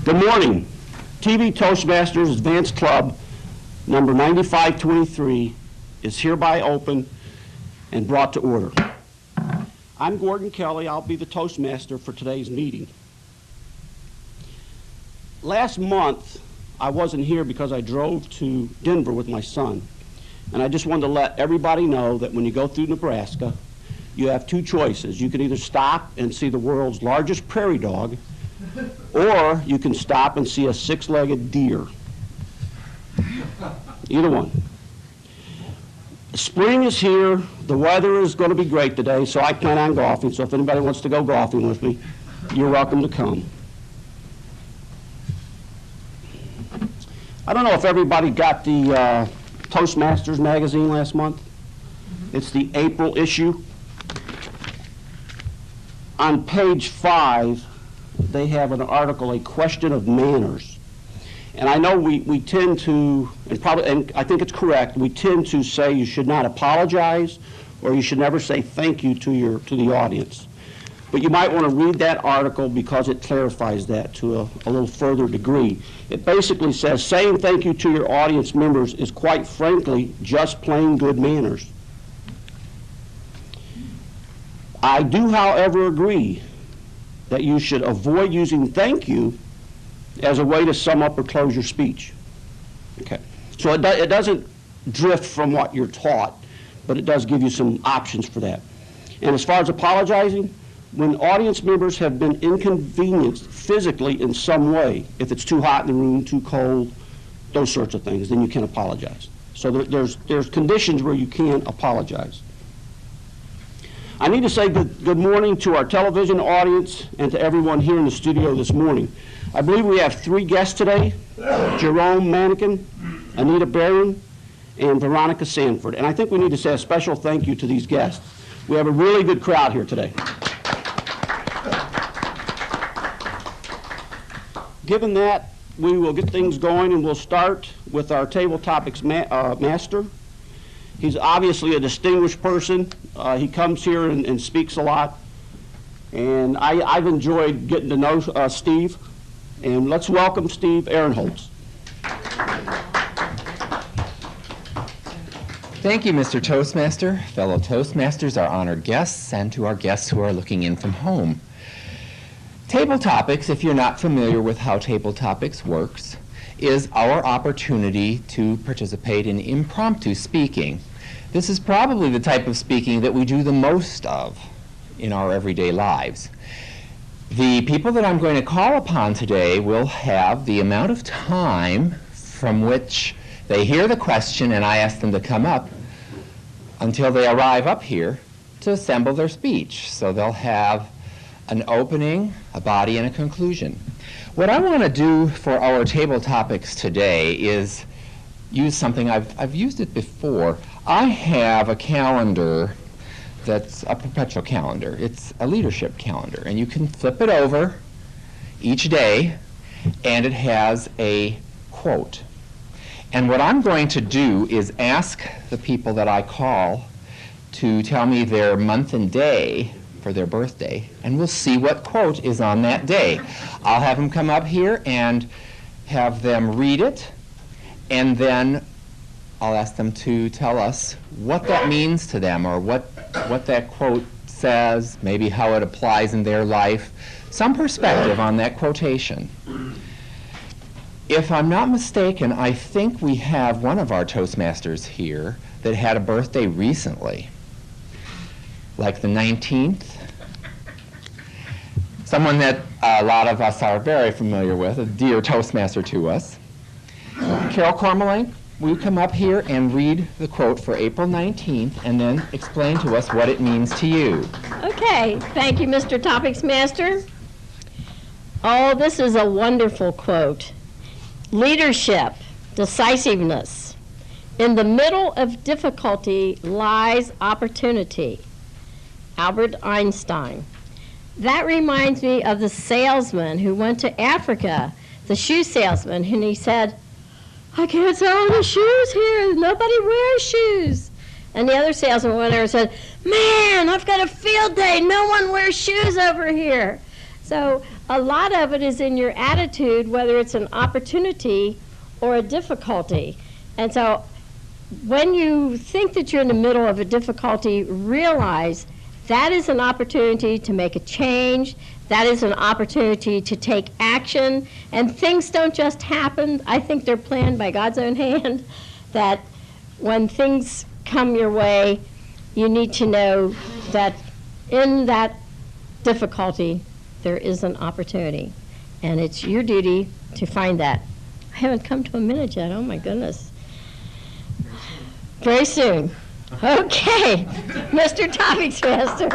Good morning. TV Toastmasters Advanced Club number 9523 is hereby open and brought to order. I'm Gordon Kelly. I'll be the Toastmaster for today's meeting. Last month, I wasn't here because I drove to Denver with my son. And I just wanted to let everybody know that when you go through Nebraska, you have two choices. You can either stop and see the world's largest prairie dog, or you can stop and see a six-legged deer. Either one. Spring is here. The weather is going to be great today, so I plan on golfing. So if anybody wants to go golfing with me, you're welcome to come. I don't know if everybody got the Toastmasters magazine last month. It's the April issue. On page 5, they have an article, A Question of Manners. And I know we tend to, and I think it's correct, we tend to say you should not apologize or you should never say thank you to the audience. But you might want to read that article because it clarifies that to a little further degree. It basically says saying thank you to your audience members is quite frankly just plain good manners. I do, however, agree that you should avoid using thank you as a way to sum up or close your speech. Okay. So it doesn't drift from what you're taught, but it does give you some options for that. And as far as apologizing, when audience members have been inconvenienced physically in some way, if it's too hot in the room, too cold, those sorts of things, then you can apologize. So there's conditions where you can apologize. I need to say good morning to our television audience and to everyone here in the studio this morning. I believe we have 3 guests today, Jerome Manikin, Anita Barron, and Veronica Sanford. And I think we need to say a special thank you to these guests. We have a really good crowd here today. Given that, we will get things going, and we'll start with our Tabletopics master. He's obviously a distinguished person. He comes here and speaks a lot. And I've enjoyed getting to know Steve. And let's welcome Steve Ahrenholz. Thank you, Mr. Toastmaster, fellow Toastmasters, our honored guests, and to our guests who are looking in from home. Tabletopics, if you're not familiar with how Tabletopics works, is our opportunity to participate in impromptu speaking. This is probably the type of speaking that we do the most of in our everyday lives. The people that I'm going to call upon today will have the amount of time from which they hear the question and I ask them to come up until they arrive up here to assemble their speech. So they'll have an opening, a body, and a conclusion. What I want to do for our Tabletopics today is use something, I've used it before. I have a calendar that's a perpetual calendar. It's a leadership calendar, and you can flip it over each day, and it has a quote. And what I'm going to do is ask the people that I call to tell me their month and day for their birthday, and we'll see what quote is on that day. I'll have them come up here and have them read it, and then I'll ask them to tell us what that means to them, or what that quote says, maybe how it applies in their life, some perspective on that quotation. If I'm not mistaken, I think we have one of our Toastmasters here that had a birthday recently, like the 19th. Someone that a lot of us are very familiar with, a dear Toastmaster to us. Carol Cormelank, will you come up here and read the quote for April 19th and then explain to us what it means to you? Okay, thank you, Mr. Topics Master. Oh, this is a wonderful quote. Leadership, decisiveness. In the middle of difficulty lies opportunity. Albert Einstein. That reminds me of the salesman who went to Africa, the shoe salesman, and he said, I can't sell any shoes here. Nobody wears shoes. And the other salesman went there and said, man, I've got a field day. No one wears shoes over here. So a lot of it is in your attitude, whether it's an opportunity or a difficulty. And so when you think that you're in the middle of a difficulty, realize that is an opportunity to make a change. That is an opportunity to take action. And things don't just happen. I think they're planned by God's own hand, that when things come your way, you need to know that in that difficulty, there is an opportunity. And it's your duty to find that. I haven't come to a minute yet. Oh, my goodness. Very soon. Okay, Mr. Topics Master.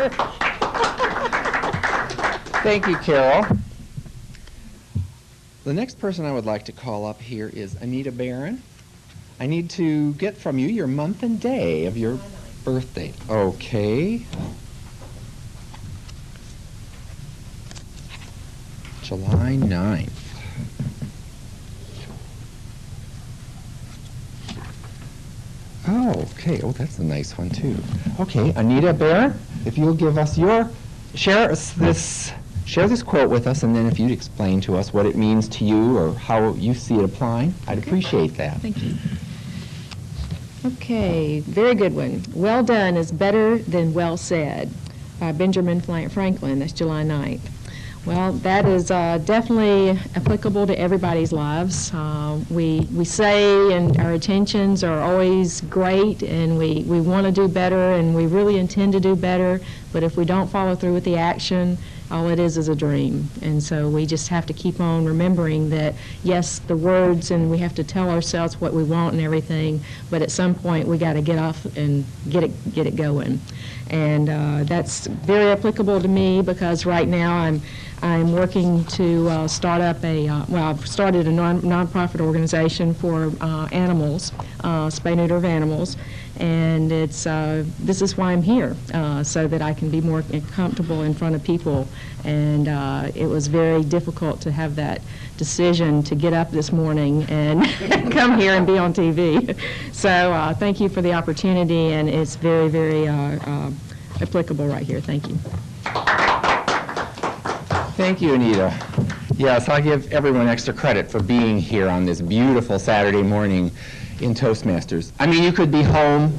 Thank you, Carol. The next person I would like to call up here is Anita Barron. I need to get from you your month and day of your birthday. Okay. July 9th. Oh, okay. Oh, that's a nice one, too. Okay, Anita Barron, if you'll give us share this quote with us, and then if you'd explain to us what it means to you or how you see it applying, I'd appreciate that. Thank you. Okay, very good one. Well done is better than well said by Benjamin Franklin. That's July 9th. Well, that is definitely applicable to everybody's lives. We say, and our intentions are always great, and we want to do better, and we really intend to do better, but if we don't follow through with the action, all it is a dream. And so we just have to keep on remembering that, yes, the words, and we have to tell ourselves what we want and everything, but at some point we got to get off and get it going. And that's very applicable to me because right now I'm working to start up I've started a nonprofit organization for animals, spay-neuter of animals, and this is why I'm here, so that I can be more comfortable in front of people. And it was very difficult to have that decision to get up this morning and come here and be on TV. So thank you for the opportunity, and it's very, very applicable right here. Thank you. Thank you, Anita. Yes, I give everyone extra credit for being here on this beautiful Saturday morning in Toastmasters. I mean, you could be home,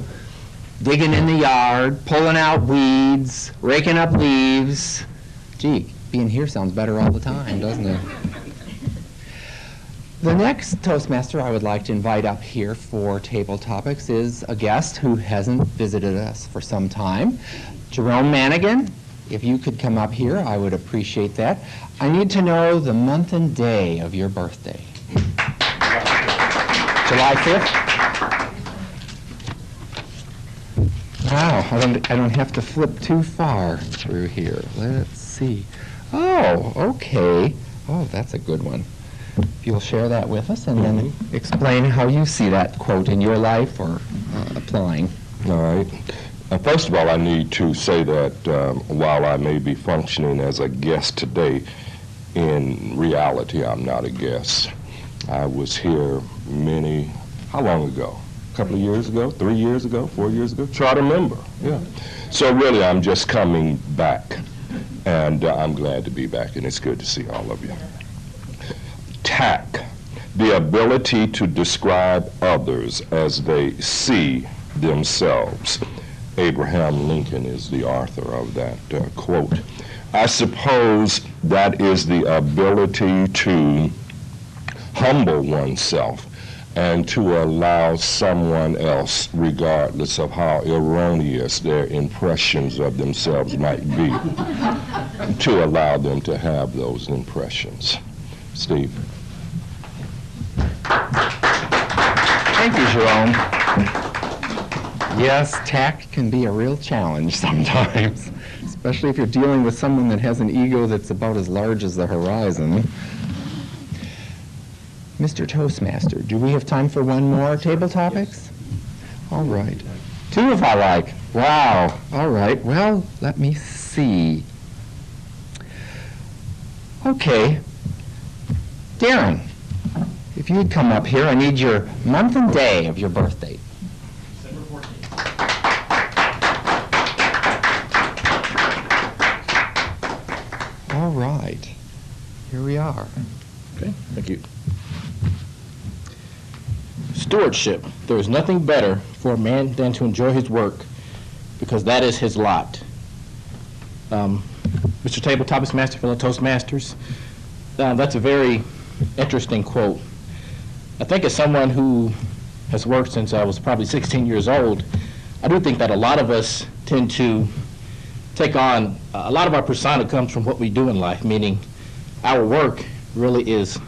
digging in the yard, pulling out weeds, raking up leaves. Gee, being here sounds better all the time, doesn't it? The next Toastmaster I would like to invite up here for Table Topics is a guest who hasn't visited us for some time, Jerome Manigan. If you could come up here, I would appreciate that. I need to know the month and day of your birthday. July 5th? Wow, I don't have to flip too far through here. Let's see. Oh, okay. Oh, that's a good one. If you'll share that with us and then explain how you see that quote in your life or applying. All right. First of all, I need to say that while I may be functioning as a guest today, in reality, I'm not a guest. I was here how long ago? A couple of years ago, 3 years ago, 4 years ago? Try to remember, yeah. So really, I'm just coming back, and I'm glad to be back, and it's good to see all of you. TAC, the ability to describe others as they see themselves. Abraham Lincoln is the author of that quote. I suppose that is the ability to humble oneself and to allow someone else, regardless of how erroneous their impressions of themselves might be, to allow them to have those impressions. Steve. Thank you, Jerome. Yes, tact can be a real challenge sometimes, especially if you're dealing with someone that has an ego that's about as large as the horizon. Mr. Toastmaster, do we have time for one more Table Topics? All right. Two if I like. Wow. All right. Well, let me see. Okay. Darren, if you'd come up here, I need your month and day of your birthday. December 14th. All right. are. Okay, thank you. Stewardship. There is nothing better for a man than to enjoy his work, because that is his lot. Mr. Tabletopics Master, fellow Toastmasters, that's a very interesting quote. I think as someone who has worked since I was probably 16 years old, I do think that a lot of us tend to take on, a lot of our persona comes from what we do in life, meaning our work really has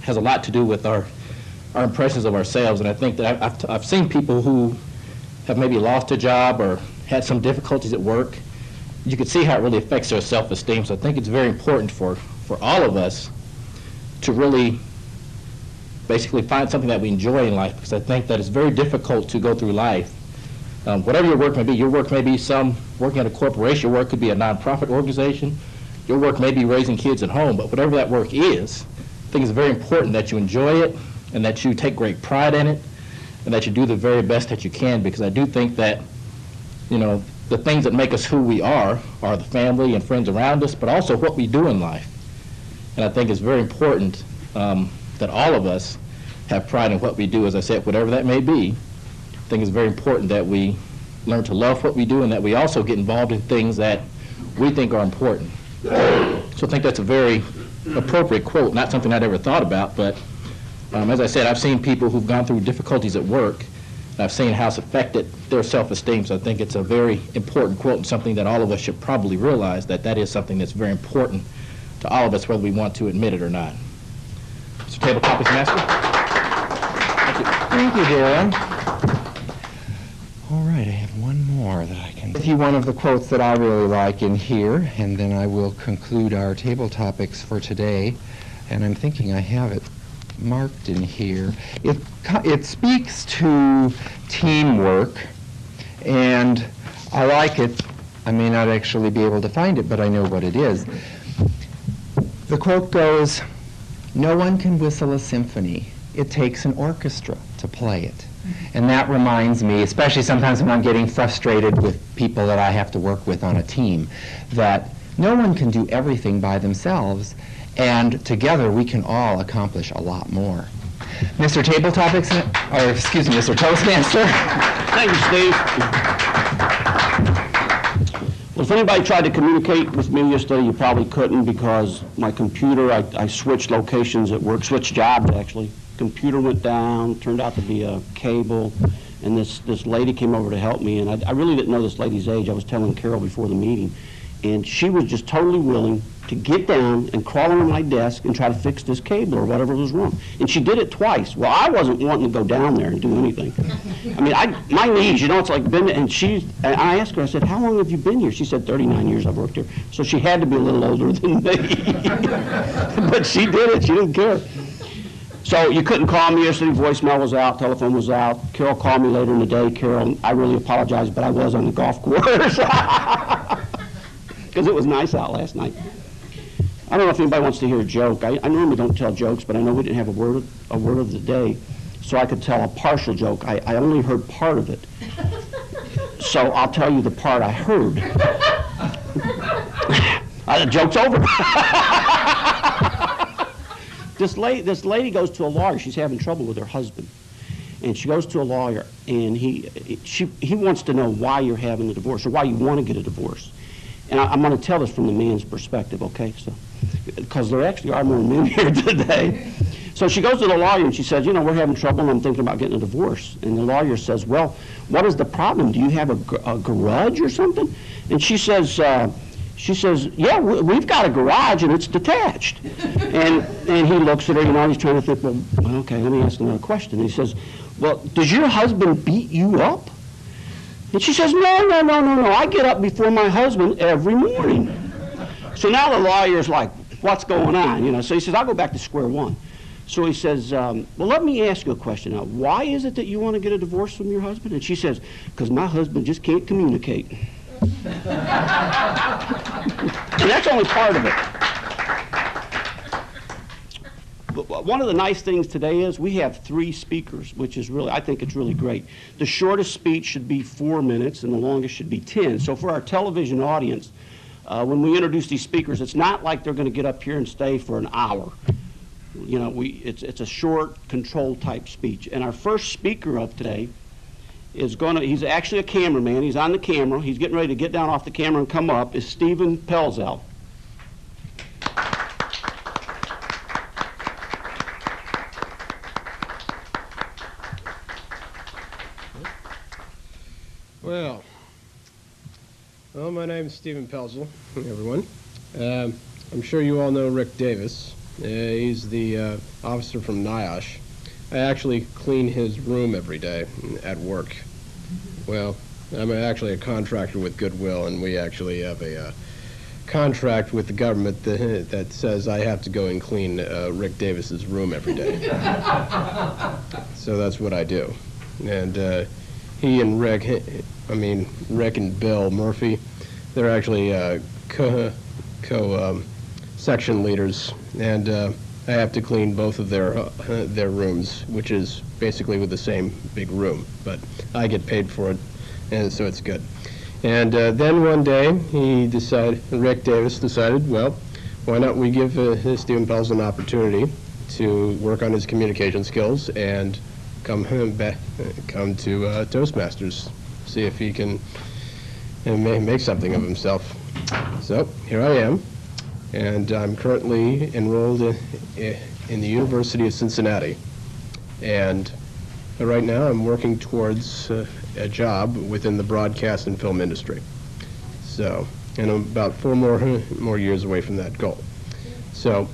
a lot to do with our impressions of ourselves. And I think that I've seen people who have maybe lost a job or had some difficulties at work. You can see how it really affects their self-esteem. So I think it's very important for all of us to really basically find something that we enjoy in life, because I think that it's very difficult to go through life. Whatever your work may be some working at a corporation, your work could be a nonprofit organization, your work may be raising kids at home, but whatever that work is, I think it's very important that you enjoy it and that you take great pride in it and that you do the very best that you can, because I do think that, the things that make us who we are the family and friends around us, but also what we do in life. And I think it's very important that all of us have pride in what we do. As I said, whatever that may be, I think it's very important that we learn to love what we do and that we also get involved in things that we think are important. So I think that's a very appropriate quote, not something I'd ever thought about, but as I said, I've seen people who've gone through difficulties at work, and I've seen how it's affected their self-esteem. So I think it's a very important quote and something that all of us should probably realize, that is something that's very important to all of us, whether we want to admit it or not. Mr. Tabletopics Master. Thank you, Darren. All right, I have one more that I can give you one of the quotes that I really like in here, and then I will conclude our table topics for today. And I'm thinking I have it marked in here. It speaks to teamwork, and I like it. I may not actually be able to find it, but I know what it is. The quote goes, "No one can whistle a symphony. It takes an orchestra to play it." And that reminds me, especially sometimes when I'm getting frustrated with people that I have to work with on a team, that no one can do everything by themselves, and together we can all accomplish a lot more. Mr. Tabletopics, or excuse me, Mr. Toastmaster. Thank you, Steve. Well, if anybody tried to communicate with me yesterday, you probably couldn't, because my computer, I switched locations at work, switched jobs actually. Computer went down, turned out to be a cable, and this lady came over to help me, and I really didn't know this lady's age. I was telling Carol before the meeting, and she was just totally willing to get down and crawl under my desk and try to fix this cable or whatever was wrong. And she did it twice. Well, I wasn't wanting to go down there and do anything. I mean, my knees, it's like been, and I asked her, I said, "How long have you been here?" She said, 39 years I've worked here. So she had to be a little older than me. But she did it, she didn't care. So you couldn't call me yesterday, voicemail was out, telephone was out. Carol called me later in the day. Carol, I really apologize, but I was on the golf course. Because it was nice out last night. I don't know if anybody wants to hear a joke. I normally don't tell jokes, but I know we didn't have a word of the day, so I could tell a partial joke. I only heard part of it. So I'll tell you the part I heard. The joke's over. This lady goes to a lawyer. She's having trouble with her husband. And she goes to a lawyer, and he wants to know why you're having a divorce or why you want to get a divorce. And I'm going to tell this from the man's perspective, okay? So, because there actually are more men here today. So she goes to the lawyer and she says, we're having trouble and I'm thinking about getting a divorce. And the lawyer says, well, what is the problem? Do you have a garage or something? And she says, yeah, we've got a garage and it's detached. And he looks at her, he's trying to think, well, okay, let me ask another question. And he says, well, does your husband beat you up? And she says, no, I get up before my husband every morning. So now the lawyer's like, what's going on? So he says, I'll go back to square one. So he says, well, let me ask you a question now. Why is it that you want to get a divorce from your husband? And she says, because my husband just can't communicate. And that's only part of it. But one of the nice things today is we have 3 speakers, which is really, I think it's really great. The shortest speech should be 4 minutes and the longest should be 10. So for our television audience, when we introduce these speakers, it's not like they're going to get up here and stay for an hour. You know, it's a short, controlled type speech. And our first speaker of today is he's actually a cameraman. He's on the camera. He's getting ready to get down off the camera and come up, is Stephen Pelzer. Well, my name is Stephen Pelzer, everyone. I'm sure you all know Rick Davis. He's the officer from NIOSH. I actually clean his room every day at work. Well, I'm actually a contractor with Goodwill, and we actually have a contract with the government that says I have to go and clean Rick Davis's room every day. So that's what I do. And he and Rick and Bill Murphy, they're actually section leaders, and I have to clean both of their rooms, which is basically with the same big room, but I get paid for it, and so it's good. And then one day, Rick Davis decided, well, why not we give Stephen Pelzer an opportunity to work on his communication skills and come to Toastmasters, see if he can make something of himself. So here I am, and I'm currently enrolled in the University of Cincinnati, and right now I'm working towards a job within the broadcast and film industry. So, and I'm about 4 more years away from that goal. So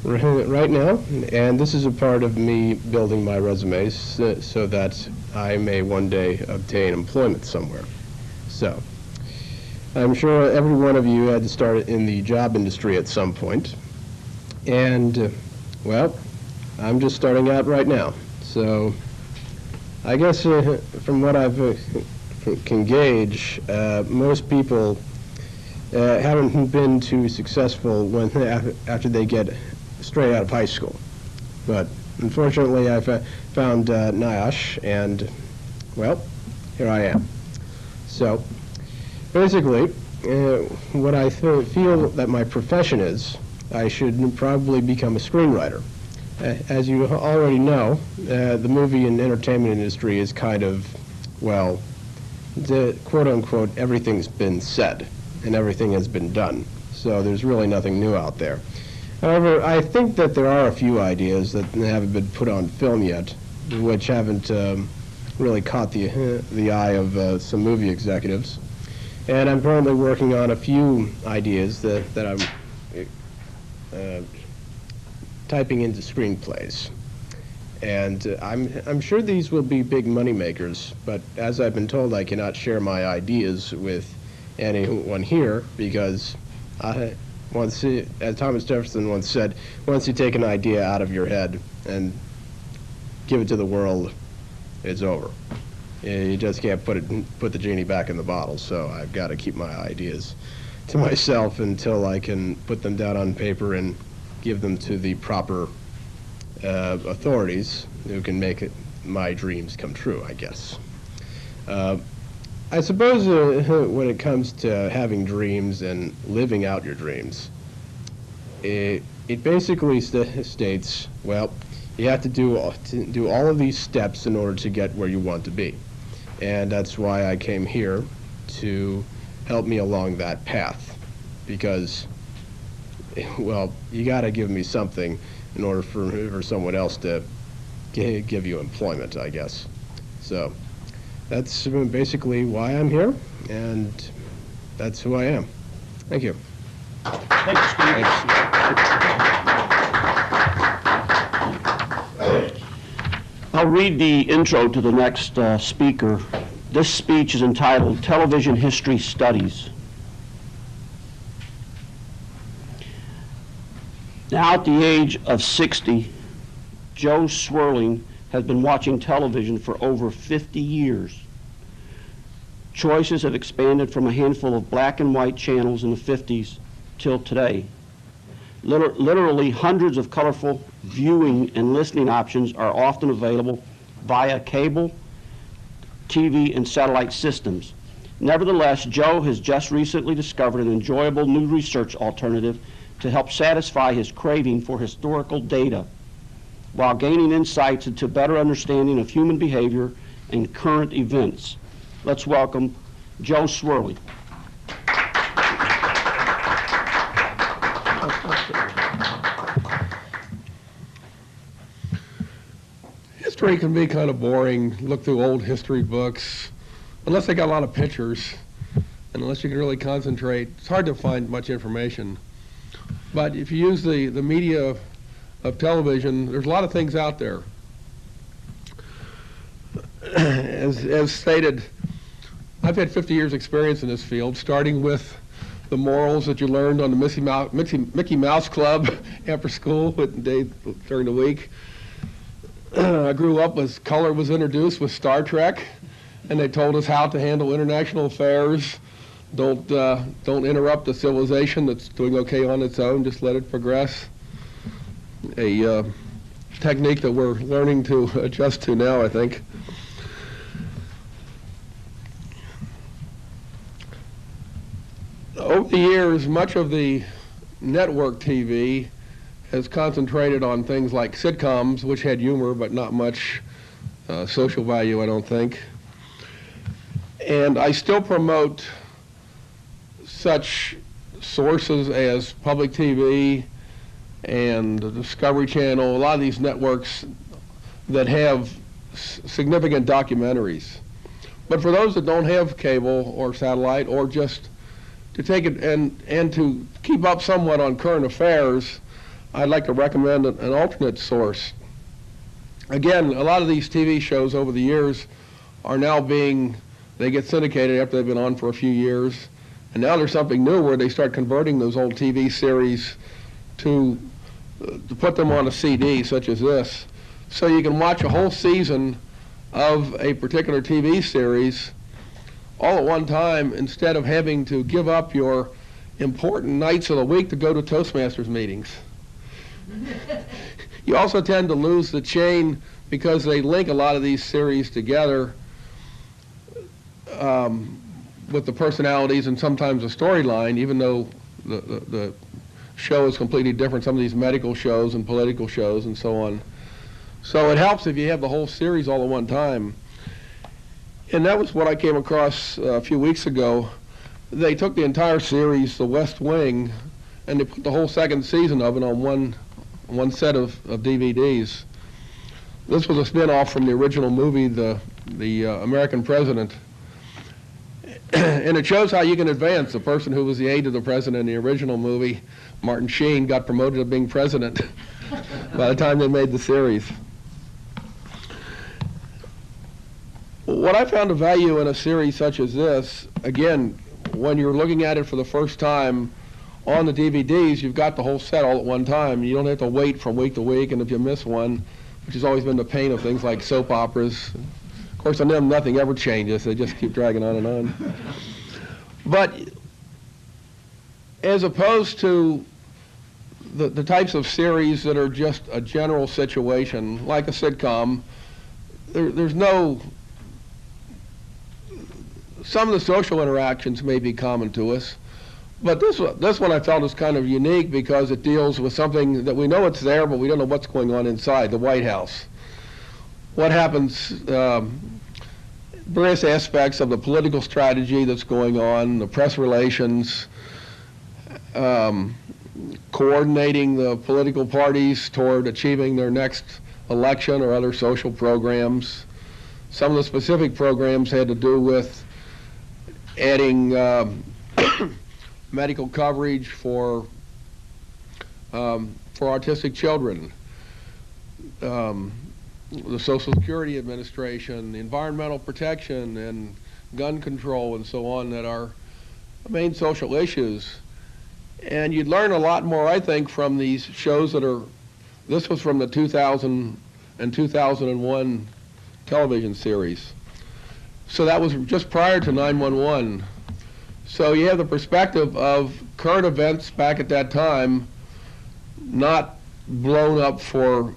right now, and this is a part of me building my resumes so that I may one day obtain employment somewhere. So I'm sure every one of you had to start in the job industry at some point. And, well, I'm just starting out right now. So I guess from what I've can gauge, most people haven't been too successful after they get straight out of high school. But unfortunately, I found NIOSH, and, well, here I am. So basically, what I feel that my profession is, I should probably become a screenwriter. As you already know, the movie and entertainment industry is kind of, well, the quote-unquote, everything's been said and everything has been done. So there's really nothing new out there. However, I think that there are a few ideas that haven't been put on film yet, which haven't really caught the eye of some movie executives. And I'm currently working on a few ideas that I'm typing into screenplays. And I'm sure these will be big money makers, but as I've been told, I cannot share my ideas with anyone here because as Thomas Jefferson once said, once you take an idea out of your head and give it to the world, it's over. You just can't put the genie back in the bottle, so I've got to keep my ideas to myself until I can put them down on paper and give them to the proper authorities who can make my dreams come true, I guess. I suppose when it comes to having dreams and living out your dreams, it basically states, well, you have to do all of these steps in order to get where you want to be. And that's why I came here, to help me along that path. Because, well, you got to give me something in order for someone else to give you employment, I guess. So that's basically why I'm here, and that's who I am. Thank you. Thank you, Steve. I'll read the intro to the next speaker. This speech is entitled Television History Studies. Now at the age of 60, Joe Schwerling has been watching television for over 50 years. Choices have expanded from a handful of black and white channels in the 50s till today. Literally hundreds of colorful viewing and listening options are often available via cable, TV, and satellite systems. Nevertheless, Joe has just recently discovered an enjoyable new research alternative to help satisfy his craving for historical data while gaining insights into better understanding of human behavior and current events. Let's welcome Joe Schwerling. History can be kind of boring. Look through old history books. Unless they got a lot of pictures, and unless you can really concentrate, it's hard to find much information. But if you use the media of television, there's a lot of things out there. As stated, I've had 50 years experience in this field, starting with the morals that you learned on the Mickey Mouse Club after school during the week. I grew up as color was introduced with Star Trek, and they told us how to handle international affairs. Don't interrupt the civilization that's doing okay on its own. Just let it progress. A technique that we're learning to adjust to now, I think. Over the years, much of the network TV has concentrated on things like sitcoms, which had humor but not much social value, I don't think. And I still promote such sources as public TV and the Discovery Channel, a lot of these networks that have significant documentaries. But for those that don't have cable or satellite, or just to take it and to keep up somewhat on current affairs, I'd like to recommend an alternate source. Again, a lot of these TV shows over the years are now they get syndicated after they've been on for a few years, and now there's something new where they start converting those old TV series to put them on a CD, such as this, so you can watch a whole season of a particular TV series all at one time instead of having to give up your important nights of the week to go to Toastmasters meetings. You also tend to lose the chain because they link a lot of these series together with the personalities and sometimes the storyline, even though the show is completely different, some of these medical shows and political shows and so on. So it helps if you have the whole series all at one time. And that was what I came across a few weeks ago. They took the entire series, The West Wing, and they put the whole second season of it on one set of DVDs. This was a spin-off from the original movie, the American President. And it shows how you can advance. The person who was the aide to the president in the original movie, Martin Sheen, got promoted to being president by the time they made the series. What I found of value in a series such as this, again, when you're looking at it for the first time on the DVDs, you've got the whole set all at one time. You don't have to wait from week to week, and if you miss one, which has always been the pain of things like soap operas. Of course, on them, nothing ever changes. They just keep dragging on and on. But as opposed to the types of series that are just a general situation, like a sitcom, there's no... Some of the social interactions may be common to us, but this one I felt is kind of unique because it deals with something that we know it's there, but we don't know what's going on inside, the White House. What happens, various aspects of the political strategy that's going on, the press relations, coordinating the political parties toward achieving their next election or other social programs. Some of the specific programs had to do with adding medical coverage for autistic children, the Social Security Administration, the environmental protection and gun control and so on that are main social issues. And you'd learn a lot more, I think, from these shows that are, this was from the 2000 and 2001 television series. So that was just prior to 9/11. So you have the perspective of current events back at that time, not blown up for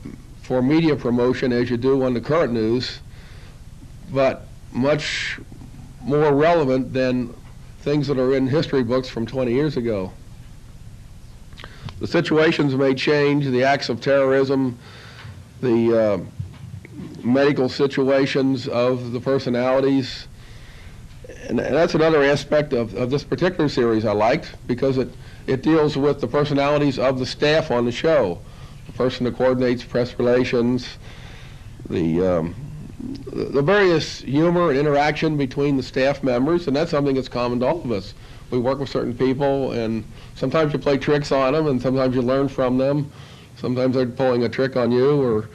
media promotion as you do on the current news, but much more relevant than things that are in history books from 20 years ago. The situations may change, the acts of terrorism, the medical situations of the personalities, and that's another aspect of this particular series I liked, because it deals with the personalities of the staff on the show. The person that coordinates press relations, the various humor and interaction between the staff members, and that's something that's common to all of us. We work with certain people, and sometimes you play tricks on them, and sometimes you learn from them. Sometimes they're pulling a trick on you,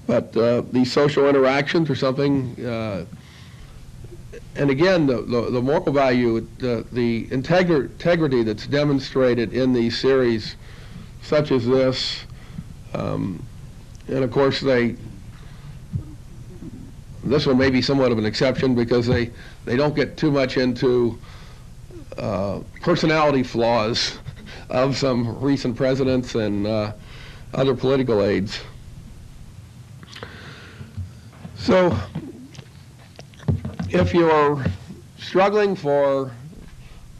but these social interactions are something, and again, the moral value, the integrity that's demonstrated in these series, such as this, and of course this one may be somewhat of an exception because they don't get too much into personality flaws of some recent presidents and other political aides. So if you're struggling for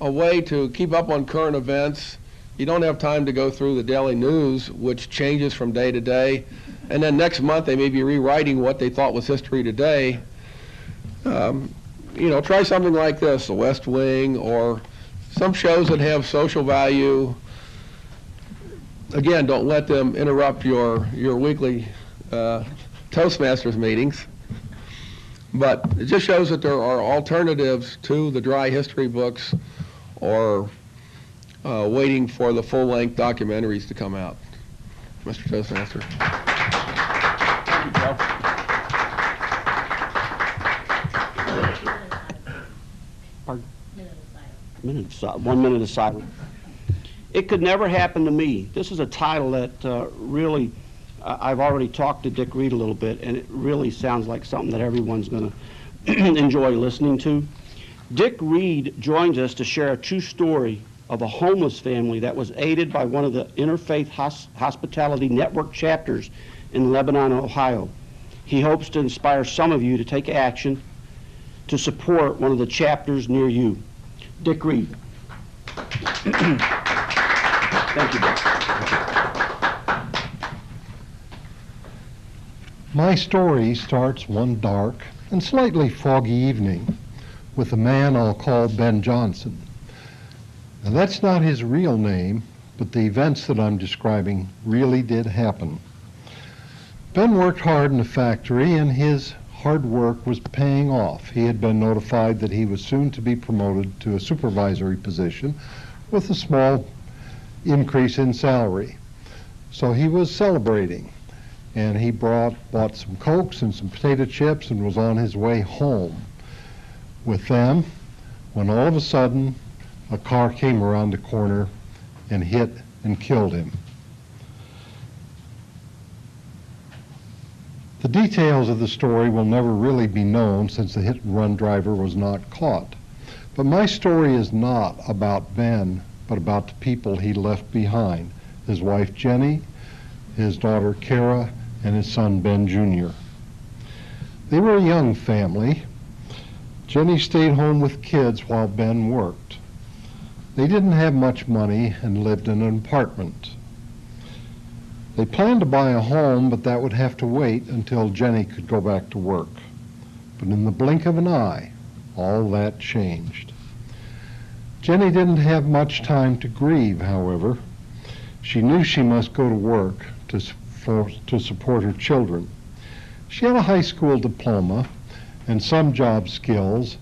a way to keep up on current events, you don't have time to go through the daily news, which changes from day to day, and then next month they may be rewriting what they thought was history today. Try something like this, The West Wing, or some shows that have social value. Again, don't let them interrupt your weekly Toastmasters meetings. But it just shows that there are alternatives to the dry history books or waiting for the full-length documentaries to come out. Mr. Toastmaster. Thank you, Joe. Pardon? 1 minute of silence. It could never happen to me. This is a title that really, I've already talked to Dick Reed a little bit, and it really sounds like something that everyone's going to enjoy listening to. Dick Reed joins us to share a true story of a homeless family that was aided by one of the Interfaith Hospitality Network chapters in Lebanon, Ohio. He hopes to inspire some of you to take action to support one of the chapters near you. Dick Reed. Thank you, Dick. My story starts one dark and slightly foggy evening with a man I'll call Ben Johnson. Now, that's not his real name, but the events that I'm describing really did happen. Ben worked hard in the factory, and his hard work was paying off. He had been notified that he was soon to be promoted to a supervisory position with a small increase in salary. So he was celebrating, and he bought some Cokes and some potato chips and was on his way home with them when all of a sudden a car came around the corner and hit and killed him. The details of the story will never really be known since the hit-and-run driver was not caught. But my story is not about Ben, but about the people he left behind, his wife Jenny, his daughter Kara, and his son Ben Jr. They were a young family. Jenny stayed home with kids while Ben worked. They didn't have much money and lived in an apartment. They planned to buy a home, but that would have to wait until Jenny could go back to work. But in the blink of an eye, all that changed. Jenny didn't have much time to grieve, however. She knew she must go to work to support her children. She had a high school diploma and some job skills,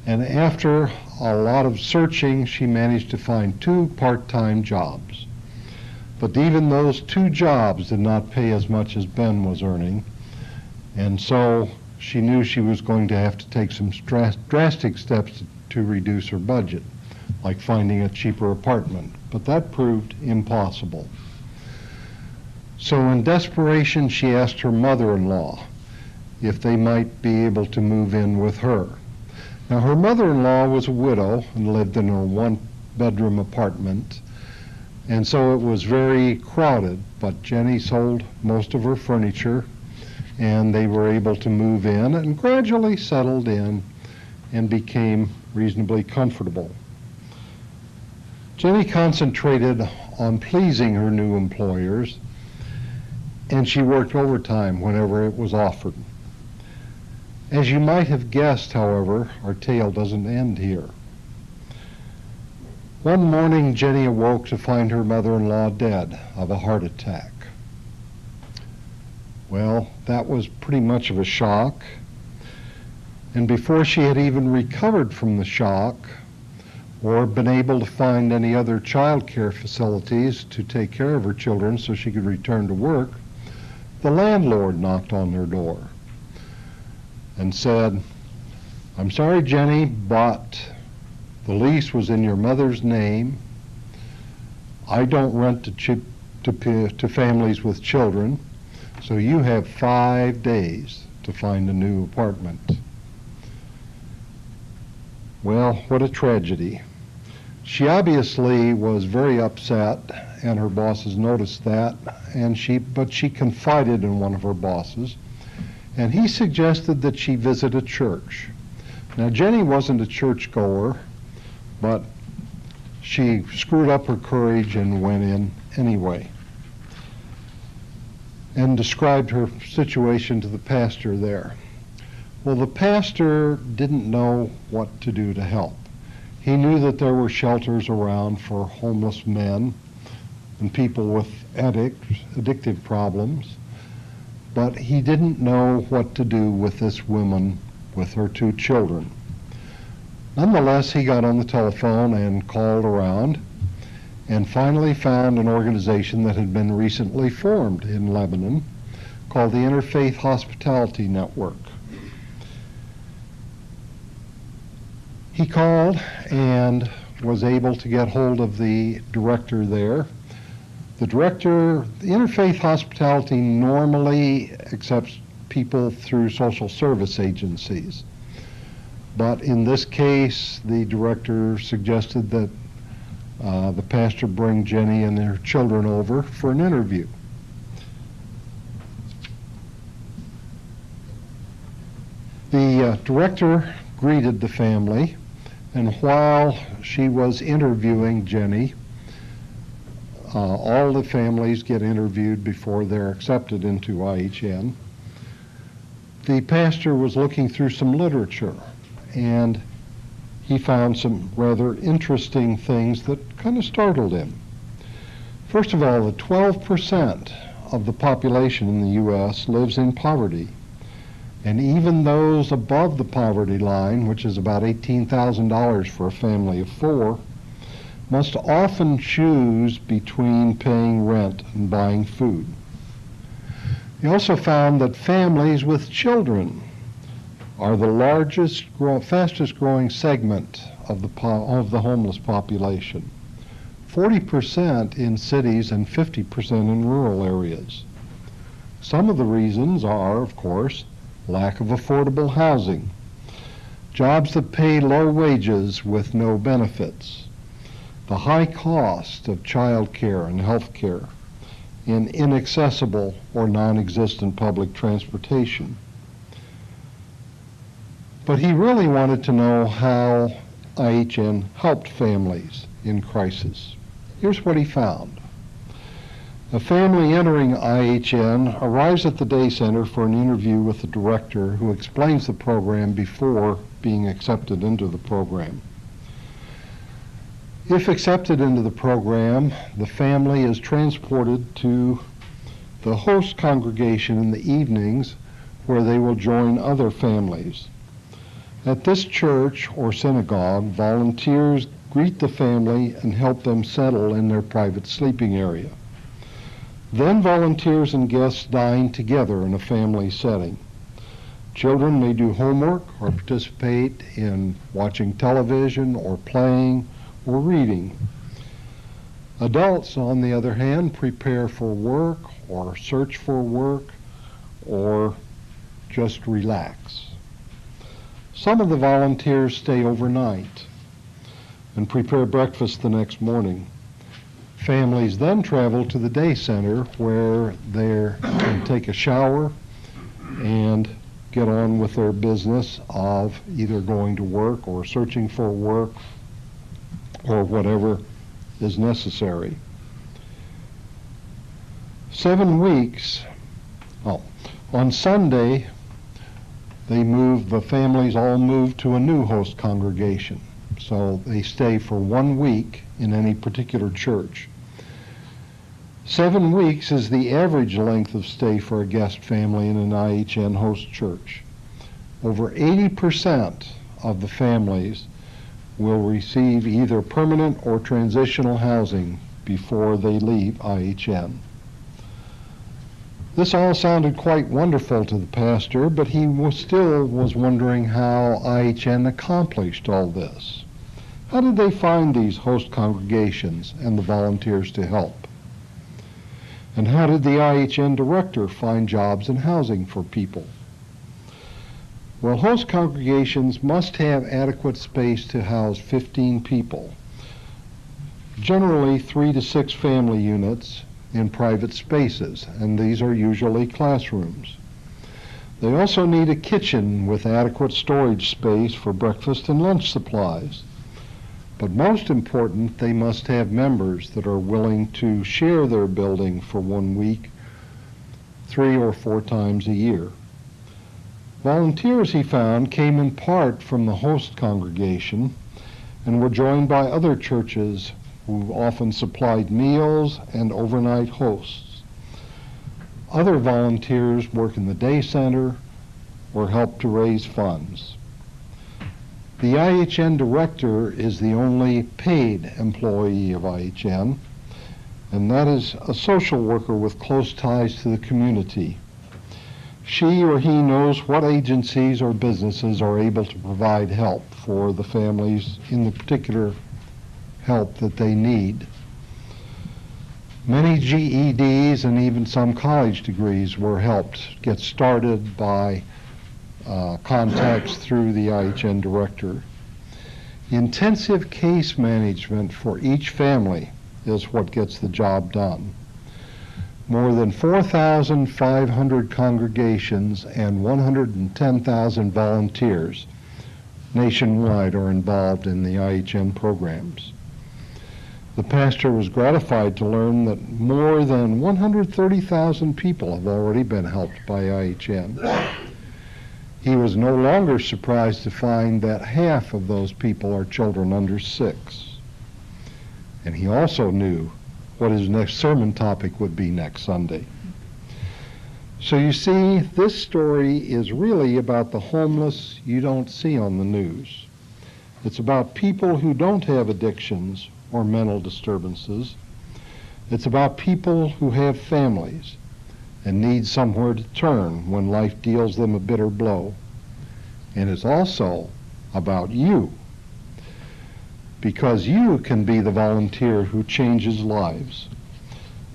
and after a lot of searching, she managed to find 2 part-time jobs. But even those 2 jobs did not pay as much as Ben was earning, and so she knew she was going to have to take some drastic steps to reduce her budget, like finding a cheaper apartment, but that proved impossible. So in desperation, she asked her mother-in-law if they might be able to move in with her. Now, her mother-in-law was a widow and lived in a 1-bedroom apartment, and so it was very crowded, but Jenny sold most of her furniture, and they were able to move in and gradually settled in and became reasonably comfortable. Jenny concentrated on pleasing her new employers, and she worked overtime whenever it was offered. As you might have guessed, however, our tale doesn't end here. One morning, Jenny awoke to find her mother-in-law dead of a heart attack. Well, that was pretty much of a shock, and before she had even recovered from the shock or been able to find any other child care facilities to take care of her children so she could return to work, the landlord knocked on their door and said, "I'm sorry, Jenny, but the lease was in your mother's name. I don't rent to families with children, so you have 5 days to find a new apartment." Well, what a tragedy. She obviously was very upset, and her bosses noticed that, but she confided in one of her bosses, and he suggested that she visit a church. Now, Jenny wasn't a churchgoer, but she screwed up her courage and went in anyway, and described her situation to the pastor there. Well, the pastor didn't know what to do to help. He knew that there were shelters around for homeless men and people with addictive problems, but he didn't know what to do with this woman with her 2 children. Nonetheless, he got on the telephone and called around and finally found an organization that had been recently formed in Lebanon called the Interfaith Hospitality Network. He called and was able to get hold of the director there. The Interfaith Hospitality normally accepts people through social service agencies. But in this case, the director suggested that the pastor bring Jenny and her children over for an interview. The director greeted the family, and while she was interviewing Jenny, all the families get interviewed before they're accepted into IHN. The pastor was looking through some literature, and he found some rather interesting things that kind of startled him. First of all, 12% of the population in the U.S. lives in poverty. And even those above the poverty line, which is about $18,000 for a family of 4, must often choose between paying rent and buying food. He also found that families with children are the fastest growing segment of the homeless population. 40% in cities and 50% in rural areas. Some of the reasons are, of course, lack of affordable housing, jobs that pay low wages with no benefits, the high cost of child care and health care, and inaccessible or non-existent public transportation. But he really wanted to know how IHN helped families in crisis. Here's what he found. A family entering IHN arrives at the day center for an interview with the director who explains the program before being accepted into the program. If accepted into the program, the family is transported to the host congregation in the evenings where they will join other families. At this church or synagogue, volunteers greet the family and help them settle in their private sleeping area. Then volunteers and guests dine together in a family setting. Children may do homework or participate in watching television or playing or reading. Adults, on the other hand, prepare for work or search for work or just relax. Some of the volunteers stay overnight and prepare breakfast the next morning. Families then travel to the day center where they can take a shower and get on with their business of either going to work or searching for work or whatever is necessary. 7 weeks. On Sunday, the families all moved to a new host congregation. So they stay for 1 week in any particular church. 7 weeks is the average length of stay for a guest family in an IHN host church. Over 80% of the families will receive either permanent or transitional housing before they leave IHN. This all sounded quite wonderful to the pastor, but he still was wondering how IHN accomplished all this. How did they find these host congregations and the volunteers to help? And how did the IHN director find jobs and housing for people? Well, host congregations must have adequate space to house 15 people, generally 3 to 6 family units in private spaces, and these are usually classrooms. They also need a kitchen with adequate storage space for breakfast and lunch supplies. But most important, they must have members that are willing to share their building for 1 week, 3 or 4 times a year. Volunteers, he found, came in part from the host congregation and were joined by other churches who often supplied meals and overnight hosts. Other volunteers work in the day center or help to raise funds. The IHN director is the only paid employee of IHN, and that is a social worker with close ties to the community. She or he knows what agencies or businesses are able to provide help for the families in the particular help that they need. Many GEDs and even some college degrees were helped get started by contacts through the IHN director. Intensive case management for each family is what gets the job done. More than 4,500 congregations and 110,000 volunteers nationwide are involved in the IHN programs. The pastor was gratified to learn that more than 130,000 people have already been helped by IHN. He was no longer surprised to find that half of those people are children under 6. And he also knew what his next sermon topic would be next Sunday. So you see, this story is really about the homeless you don't see on the news. It's about people who don't have addictions or mental disturbances. It's about people who have families and need somewhere to turn when life deals them a bitter blow. And it's also about you, because you can be the volunteer who changes lives.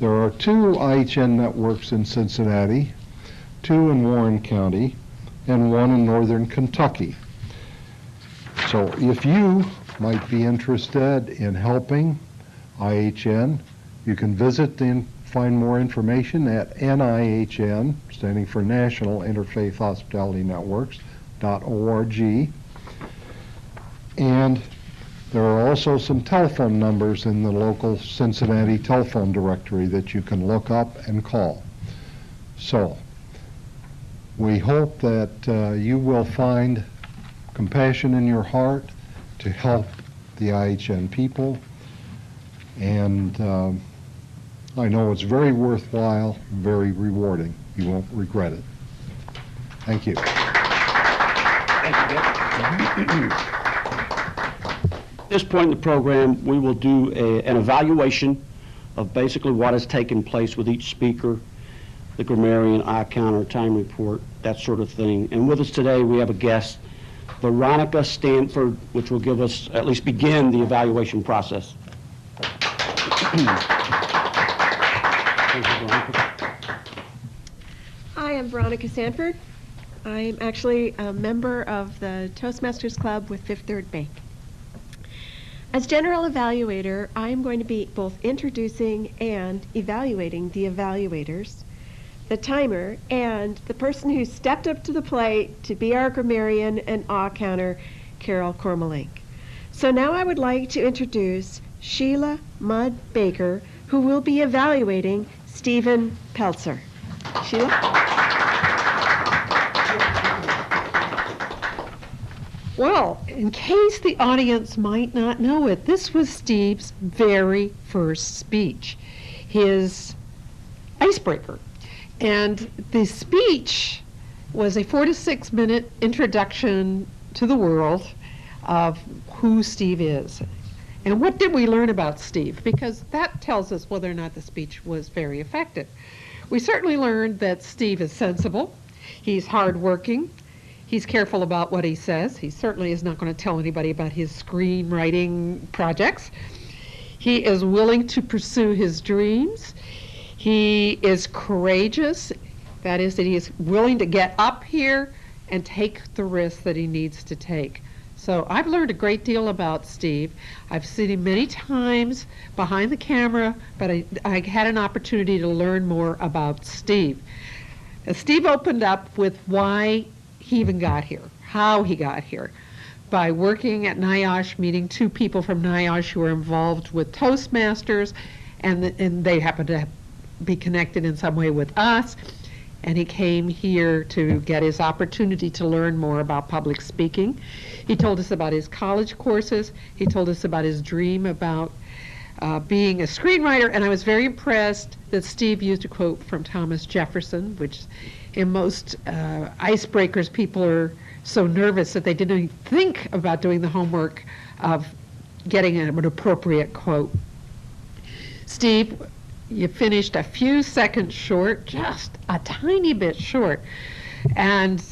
There are 2 IHN networks in Cincinnati, 2 in Warren County, and 1 in northern Kentucky. So if you might be interested in helping IHN, you can visit and find more information at NIHN, standing for National Interfaith Hospitality Networks.org. And there are also some telephone numbers in the local Cincinnati telephone directory that you can look up and call. So we hope that you will find compassion in your heart to help the IHN people, and I know it's very worthwhile, very rewarding. You won't regret it. Thank you. Thank you, Dick. At this point in the program, we will do an evaluation of basically what has taken place with each speaker, the grammarian, eye counter, time report, that sort of thing. And with us today, we have a guest, Veronica Stanford, which will give us, at least begin the evaluation process. Hi, I'm Veronica Sanford. I'm actually a member of the Toastmasters Club with Fifth Third Bank. As general evaluator, I'm going to be both introducing and evaluating the evaluators the timer, and the person who stepped up to the plate to be our grammarian and awe counter, Carol Cormelink. So now I would like to introduce Sheila Mudd Baker, who will be evaluating Stephen Pelzer. Sheila? Well, in case the audience might not know it, this was Steve's very first speech, his icebreaker. And the speech was a 4 to 6 minute introduction to the world of who Steve is. And what did we learn about Steve? Because that tells us whether or not the speech was very effective. We certainly learned that Steve is sensible, he's hardworking, he's careful about what he says. He certainly is not going to tell anybody about his screenwriting projects. He is willing to pursue his dreams. He is courageous. That is, that he is willing to get up here and take the risks that he needs to take. So I've learned a great deal about Steve. I've seen him many times behind the camera, but I had an opportunity to learn more about Steve. Steve opened up with why he even got here, how he got here, by working at NIOSH, meeting 2 people from NIOSH who were involved with Toastmasters, and they happened to be connected in some way with us. And he came here to get his opportunity to learn more about public speaking. He told us about his college courses. He told us about his dream about being a screenwriter. And I was very impressed that Steve used a quote from Thomas Jefferson, which in most icebreakers, people are so nervous that they didn't even think about doing the homework of getting an appropriate quote. Steve, you finished a few seconds short, just a tiny bit short. And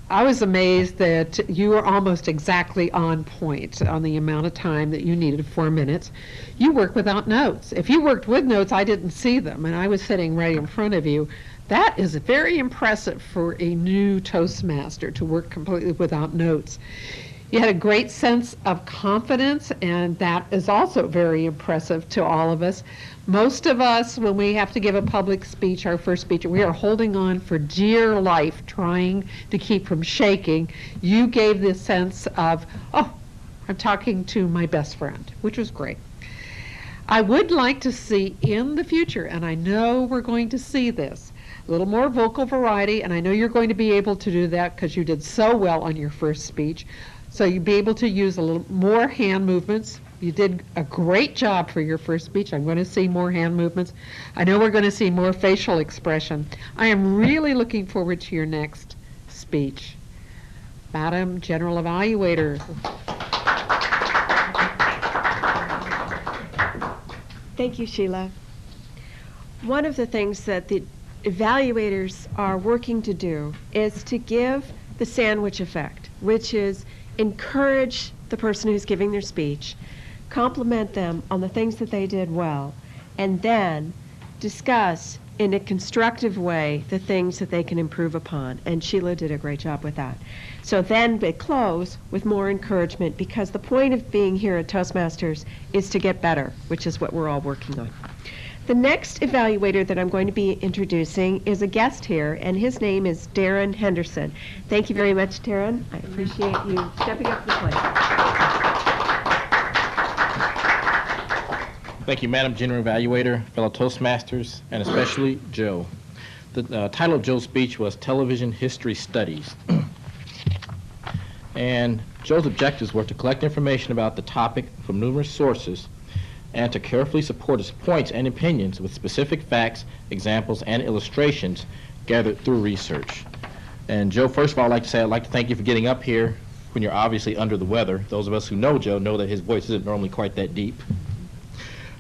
I was amazed that you were almost exactly on point on the amount of time that you needed, 4 minutes. You work without notes. If you worked with notes, I didn't see them, and I was sitting right in front of you. That is very impressive for a new Toastmaster to work completely without notes. You had a great sense of confidence, and that is also very impressive to all of us. Most of us, when we have to give a public speech, our first speech, we are holding on for dear life, trying to keep from shaking. You gave this sense of, oh, I'm talking to my best friend, which was great. I would like to see in the future, and I know we're going to see this, a little more vocal variety, and I know you're going to be able to do that because you did so well on your first speech. So you'd be able to use a little more hand movements. You did a great job for your first speech. I'm going to see more hand movements. I know we're going to see more facial expression. I am really looking forward to your next speech. Madam General Evaluator. Thank you, Sheila. One of the things that the evaluators are working to do is to give the sandwich effect, which is encourage the person who's giving their speech, compliment them on the things that they did well, and then discuss in a constructive way the things that they can improve upon. And Sheila did a great job with that. So then they close with more encouragement, because the point of being here at Toastmasters is to get better, which is what we're all working on. The next evaluator that I'm going to be introducing is a guest here, and his name is Darren Henderson. Thank you very much, Darren. I appreciate you stepping up to the plate. Thank you, Madam General Evaluator, fellow Toastmasters, and especially Joe. The title of Joe's speech was Television History Studies. And Joe's objectives were to collect information about the topic from numerous sources and to carefully support his points and opinions with specific facts, examples, and illustrations gathered through research. And Joe, first of all, I'd like to thank you for getting up here when you're obviously under the weather. Those of us who know Joe know that his voice isn't normally quite that deep.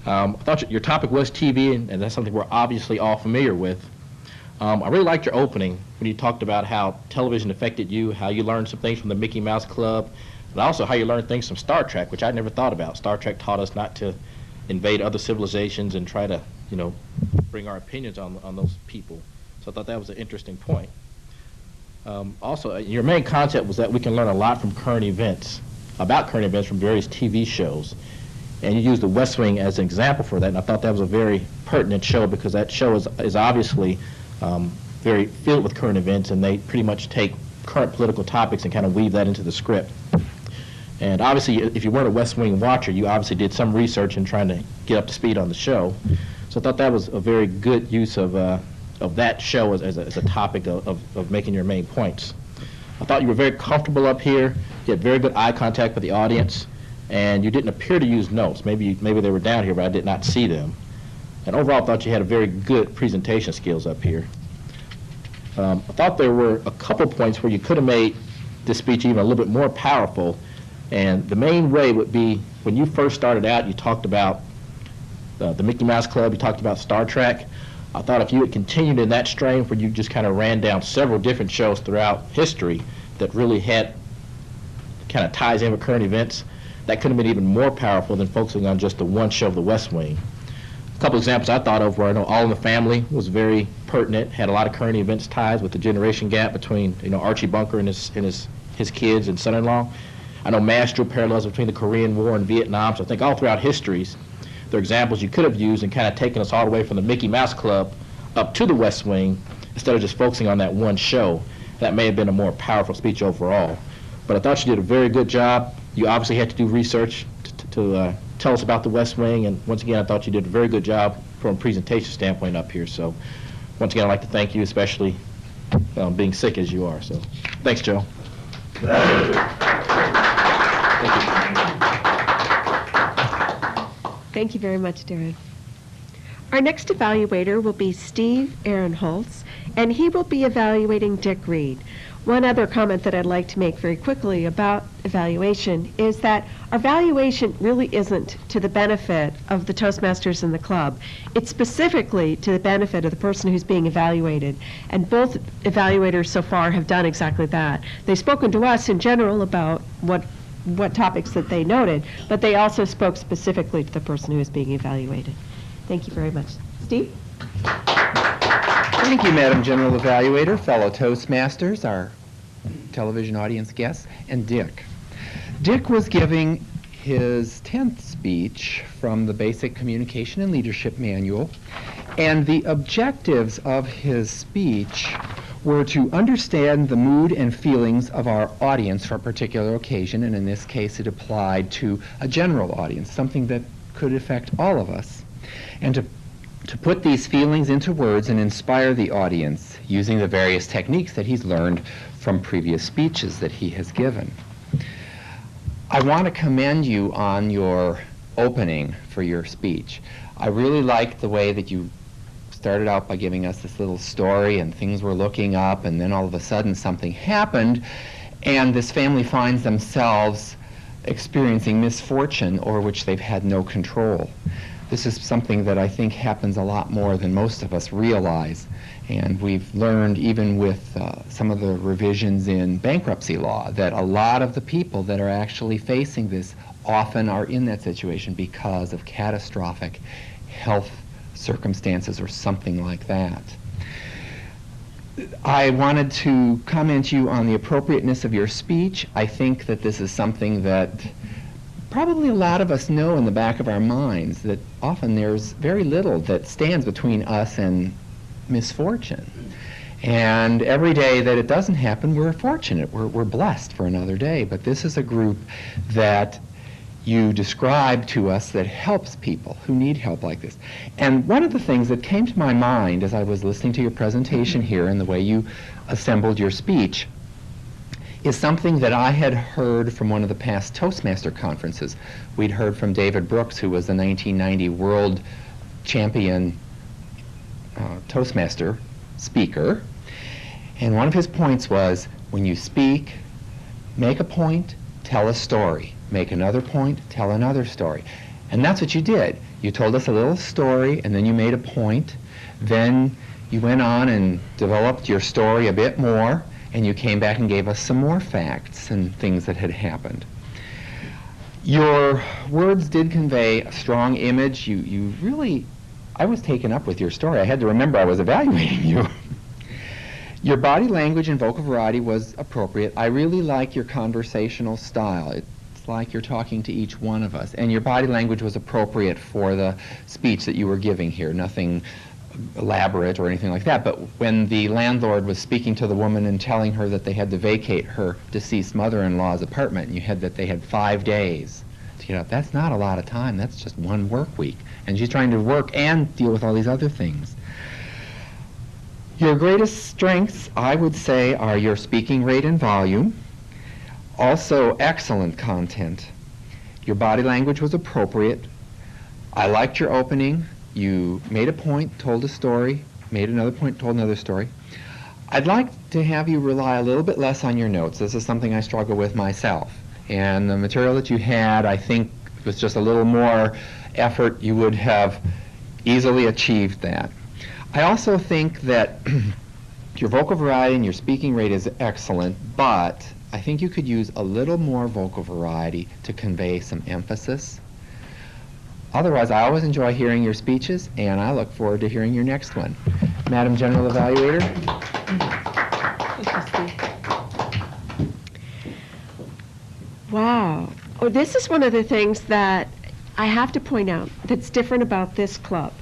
I thought your topic was TV, and that's something we're obviously all familiar with. I really liked your opening when you talked about how television affected you, how you learned some things from the Mickey Mouse Club, and also how you learned things from Star Trek, which I'd never thought about. Star Trek taught us not to invade other civilizations and try to, bring our opinions on those people. So I thought that was an interesting point. Also, your main concept was that we can learn a lot from current events, about current events from various TV shows. And you used The West Wing as an example for that, and I thought that was a very pertinent show, because that show is obviously very filled with current events, and they pretty much take current political topics and kind of weave that into the script. And obviously, if you weren't a West Wing watcher, you obviously did some research in trying to get up to speed on the show. So I thought that was a very good use of that show as a topic of making your main points. I thought you were very comfortable up here. You had very good eye contact with the audience, and you didn't appear to use notes. Maybe they were down here, but I did not see them. And overall, I thought you had a very good presentation skills up here. I thought there were a couple points where you could have made this speech even a little bit more powerful. And the main way would be, when you first started out, you talked about the Mickey Mouse Club, you talked about Star Trek. I thought if you had continued in that strain where you just kind of ran down several different shows throughout history that really had kind of ties in with current events, that could have been even more powerful than focusing on just the one show of the West Wing. A couple examples I thought of were, I know All in the Family was very pertinent, had a lot of current events ties with the generation gap between, Archie Bunker and his kids and son-in-law. I know MASH drew parallels between the Korean War and Vietnam, so I think all throughout histories, there are examples you could have used and kind of taken us all the way from the Mickey Mouse Club up to the West Wing, instead of just focusing on that one show. That may have been a more powerful speech overall. But I thought you did a very good job. You obviously had to do research to tell us about the West Wing, and once again, I thought you did a very good job from a presentation standpoint up here. So once again, I'd like to thank you, especially being sick as you are. So thanks, Joe. Thank you. Thank you very much, Darren. Our next evaluator will be Steve Ahrenholz, and he will be evaluating Dick Reed. One other comment that I'd like to make very quickly about evaluation is that our evaluation really isn't to the benefit of the Toastmasters and the club. It's specifically to the benefit of the person who's being evaluated. And both evaluators so far have done exactly that. They've spoken to us in general about what topics that they noted, but they also spoke specifically to the person who is being evaluated. Thank you very much. Steve? Thank you, Madam General Evaluator, fellow Toastmasters, our television audience guests, and Dick. Dick was giving his 10th speech from the Basic Communication and Leadership Manual, and the objectives of his speech were to understand the mood and feelings of our audience for a particular occasion, and in this case it applied to a general audience, something that could affect all of us, and to put these feelings into words and inspire the audience using the various techniques that he's learned from previous speeches that he has given. I want to commend you on your opening for your speech. I really liked the way that you started out by giving us this little story and things were looking up, and then all of a sudden something happened and this family finds themselves experiencing misfortune over which they've had no control. This is something that I think happens a lot more than most of us realize, and we've learned even with some of the revisions in bankruptcy law that a lot of the people that are actually facing this often are in that situation because of catastrophic health circumstances or something like that. I wanted to comment you on the appropriateness of your speech. I think that this is something that probably a lot of us know in the back of our minds, that often there's very little that stands between us and misfortune. And every day that it doesn't happen, we're fortunate. We're blessed for another day. But this is a group that you describe to us that helps people who need help like this. And one of the things that came to my mind as I was listening to your presentation here and the way you assembled your speech is something that I had heard from one of the past Toastmaster conferences. We'd heard from David Brooks, who was the 1990 world champion Toastmaster speaker. And one of his points was, when you speak, make a point, tell a story. Make another point, tell another story. And that's what you did. You told us a little story, and then you made a point. Then you went on and developed your story a bit more, and you came back and gave us some more facts and things that had happened. Your words did convey a strong image. You really, I was taken up with your story. I had to remember I was evaluating you. Your body language and vocal variety was appropriate. I really like your conversational style. It's like you're talking to each one of us. And your body language was appropriate for the speech that you were giving here. Nothing elaborate or anything like that, but when the landlord was speaking to the woman and telling her that they had to vacate her deceased mother-in-law's apartment, and you had that they had 5 days to get out, that's not a lot of time. That's just one work week. And she's trying to work and deal with all these other things. Your greatest strengths, I would say, are your speaking rate and volume. Also, excellent content. Your body language was appropriate. I liked your opening. You made a point, told a story, made another point, told another story. I'd like to have you rely a little bit less on your notes. This is something I struggle with myself. And the material that you had, I think, with just a little more effort, you would have easily achieved that. I also think that your vocal variety and your speaking rate is excellent, but I think you could use a little more vocal variety to convey some emphasis. Otherwise, I always enjoy hearing your speeches, and I look forward to hearing your next one. Madam General Evaluator. Wow. Oh, this is one of the things that I have to point out that's different about this club.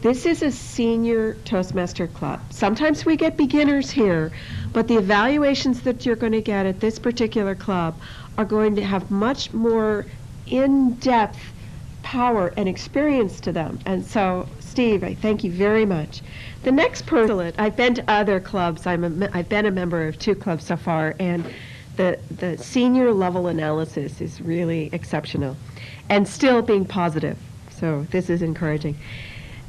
This is a senior Toastmaster club. Sometimes we get beginners here, but the evaluations that you're going to get at this particular club are going to have much more in-depth power and experience to them. And so, Steve, I thank you very much. The next person, I've been to other clubs. I've been a member of 2 clubs so far, and the senior level analysis is really exceptional and still being positive. So this is encouraging.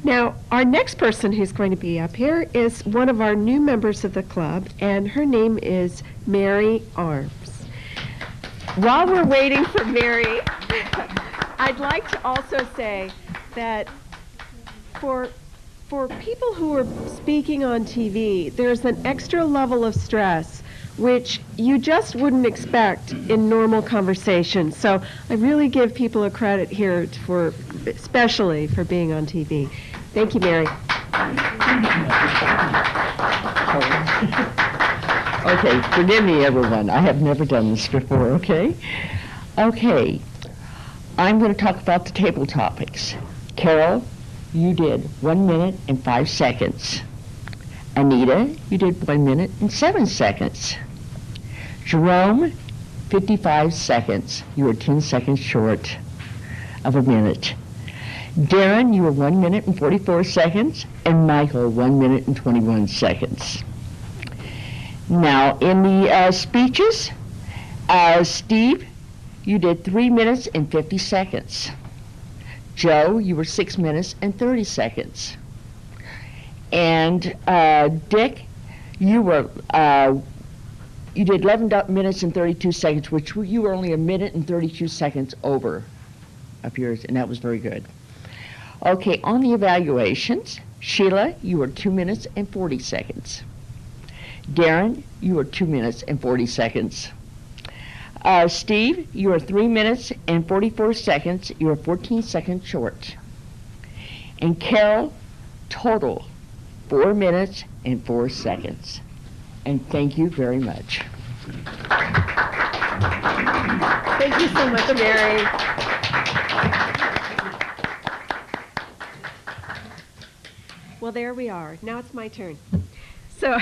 Now, our next person who's going to be up here is one of our new members of the club, and her name is Mary Arms. While we're waiting for Mary, I'd like to also say that for people who are speaking on TV, there's an extra level of stress which you just wouldn't expect in normal conversation. So I really give people a credit here for, especially for being on TV. Thank you, Mary. Okay, forgive me, everyone. I have never done this before, okay? Okay, I'm going to talk about the table topics. Carol, you did 1 minute and 5 seconds. Anita, you did 1 minute and 7 seconds. Jerome, 55 seconds. You were 10 seconds short of a minute. Darren, you were 1 minute and 44 seconds. And Michael, 1 minute and 21 seconds. Now, in the speeches, Steve, you did 3 minutes and 50 seconds. Joe, you were 6 minutes and 30 seconds. And Dick, you were you did 11 minutes and 32 seconds, which you were only 1 minute and 32 seconds over of yours, and that was very good. Okay, on the evaluations, Sheila, you were 2 minutes and 40 seconds. Darren, you were 2 minutes and 40 seconds. Steve, you were 3 minutes and 44 seconds. You were 14 seconds short. And Carol, total 4 minutes and 4 seconds. And thank you very much. Thank you so much, Mary. Well, there we are. Now it's my turn. So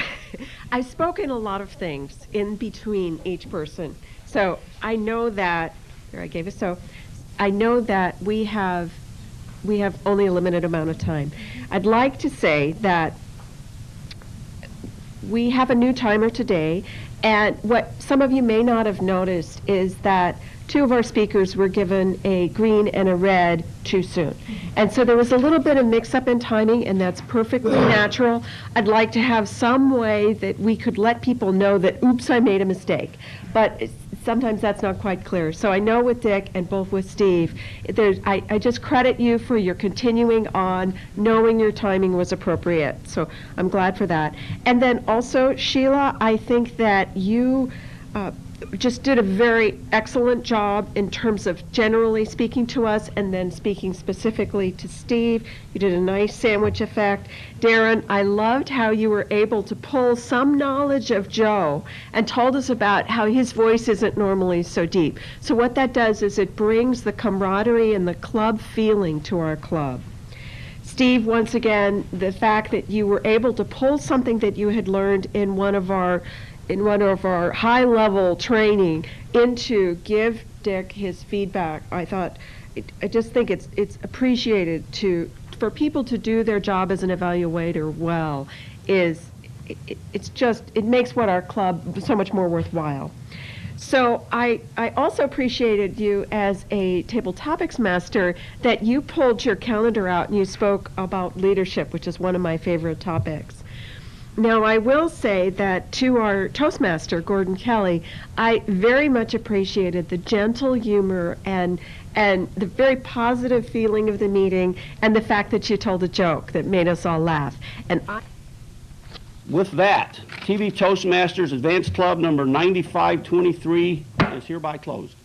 I've spoken a lot of things in between each person. So I know that, here I gave it, so I know that we have only a limited amount of time. I'd like to say that we have a new timer today, and what some of you may not have noticed is that 2 of our speakers were given a green and a red too soon. And so there was a little bit of mix-up in timing, and that's perfectly natural. I'd like to have some way that we could let people know that, oops, I made a mistake. But sometimes that's not quite clear. So I know with Dick and both with Steve, I just credit you for your continuing on, knowing your timing was appropriate. So I'm glad for that. And then also, Sheila, I think that you just did a very excellent job in terms of generally speaking to us and then speaking specifically to Steve. You did a nice sandwich effect. Darren, I loved how you were able to pull some knowledge of Joe and told us about how his voice isn't normally so deep. So what that does is it brings the camaraderie and the club feeling to our club. Steve, once again, the fact that you were able to pull something that you had learned in one of our high-level training into give Dick his feedback. I just think it's appreciated for people to do their job as an evaluator well. It makes what our club so much more worthwhile. So I also appreciated you as a table topics master, that you pulled your calendar out and you spoke about leadership, which is one of my favorite topics. Now, I will say that to our Toastmaster, Gordon Kelly, I very much appreciated the gentle humor and the very positive feeling of the meeting, and the fact that you told a joke that made us all laugh. With that, TV Toastmasters Advanced Club number 9523 is hereby closed.